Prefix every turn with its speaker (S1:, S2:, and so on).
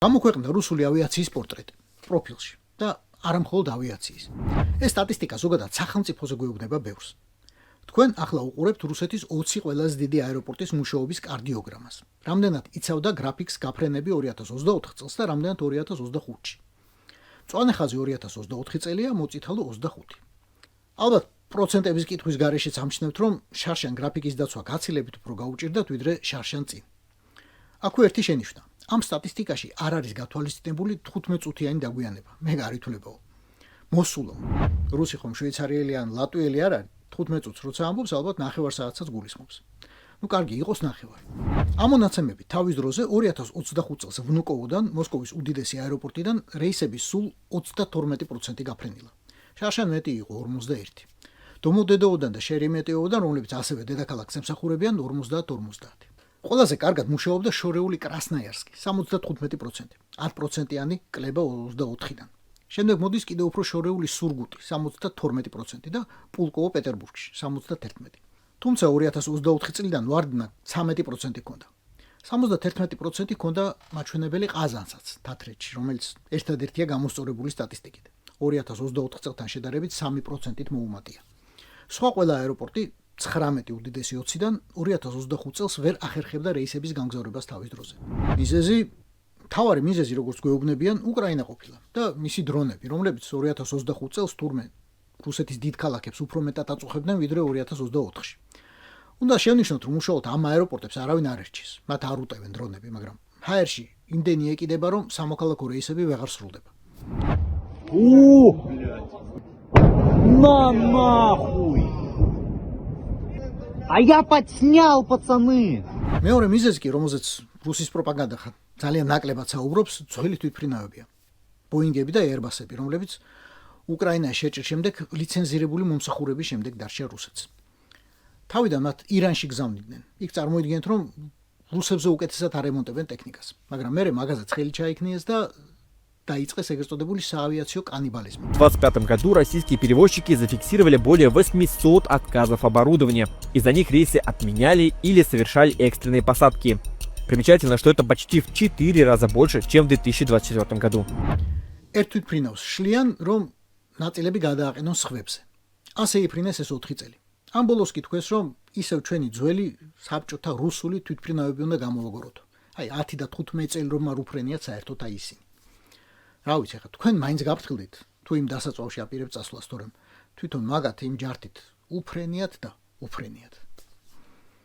S1: გამოქვეყნდა რუსული ავიაციის პორტრეტი პროფილში და არა მხოლოდ ავიაციის. ეს სტატისტიკა ზოგადად სახელმწიფოზე გვეუბნება ბევრს. თქვენ ახლა უყურებთ რუსეთის 20 ყველაზე დიდი აეროპორტის მუშაობის კარდიოგრამას. რამდენად იცავდა გრაფიკს გაფრენები 2024 წელს და რამდენად 2025-ში. მწვანე ხაზი 2024 წელია, მოწითალო 25. ალბათ პროცენტების კითხვის გარეშეც ამჩნევთ, რომ შარშან გრაფიკის დაცვა გაცილებით უფრო გაუჭირდათ, ვიდრე შარშან წინ. აქვე ერთი შენიშვნა. ამ სტატისტიკაში არ არის გათვალისწინებული 15 წუთიანი დაგვიანება. მე გარითულებაო. მოსულო. რუსი ხომ შვეიცარიელი ან ლატვიელი არ არის. 15 წუთს როცა ამბობს, ალბათ 9 საათსაც გულისხმობს. კარგი, იყოს 9. ამ მონაცემებით თავის დროზე 2025 წელს ვნუკოვოდან, მოსკოვის უდიდესი აეროპორტიდან რეისების სულ 32% გაფრენილა. შარშან მეტი იყო 41. დომოდედოვოდან და შერემეტიოვოდან, რომლებიც ასევე დედაქალაქს ემსახურებიან 50-50. ყველაზე კარგად მუშაობდა შორეული კრასნაიარსკი 75%, 10%-იანი კლება 24-დან. შემდეგ მოდის კიდევ უფრო შორეული სურგუტი 72% და პულკოვო პეტერბურგში 71%. თუმცა 2024 წლიდან ვარდნა 13% ჰქონდა. 71% ჰქონდა მაჩვენებელი ყაზანსაც თათრეთში, რომელიც ერთადერთია გამოსწორებული სტატისტიკით. 2024 წელთან შედარებით 3%-ით მოუმატია. სხვა ყველა აეროპორტი 19 უდიდესი 20-დან 2025 წელს ვერ ახერხებდა რეისების გამგზავრებას თავის დროზე. მთავარი მიზეზი, როგორც გვეუბნებიან, უკრაინა ყოფილა და მისი დრონები, რომლებიც 2025 წელს თურმე რუსეთის დიდ ქალაქებს უფრო მეტად აწუხებდნენ, ვიდრე 2024-ში. უნდა შევნიშნოთ, რომ უშუალოდ ამ აეროპორტებს არავინ არ ერჩის. მათ არ უტევენ დრონები, მაგრამ ჰაერში იმდენი ეკიდება, რომ სამოქალაქო რეისები ვეღარ სრულდება.
S2: Нахуй! А я подснял, пацаны!
S1: მეორე მიზეზი კი, რომელზეც რუსის პროპაგანდა ძალიან ნაკლებად საუბრობს, ძველი თვითმფრინავებია. ბოინგები და ერბასები, რომლებიც უკრაინაში შეჭრის შემდეგ ლიცენზირებული მომსახურების შემდეგ დარჩა რუსეთს. თავიდან მათ ირანში გზავნიდნენ. იქ წარმოიდგენთ, რომ რუსებზე უკეთესად არემონტებენ ტექნიკას, მაგრამ მერე მაგაზეც ხელი ჩაიქნიეს და დაიწყეს ეგრეთ წოდებული საავიაციო каннибализм.
S3: В 2025 году российские перевозчики зафиксировали более 800 отказов оборудования. Из-за них рейсы отменяли или совершали экстренные посадки. Примечательно, что это почти в 4 раза больше, чем в 2024 году.
S1: ერთ თვითმფრინავს შლიან, რომ ნაწილები გადააყენონ სხვებზე. ასე იფრინეს ეს 4 წელი. ამ ბოლოს კი თქვეს, რომ ისევ ჩვენი ძველი საბჭოთა რუსული თვითმფრინავები უნდა გამოვაგოროთ. 10 და 15 წელი რომ არ უფრენიათ საერთოდ ისინი. რა ვიცი, ხა თქვენ მაინც გაფრთხილდით თუ იმ დასაწვავში აპირებთ წასვლას, თორემ თვითონ მაგათ იმ ჯართით უფრენიათ და უფრენიათ.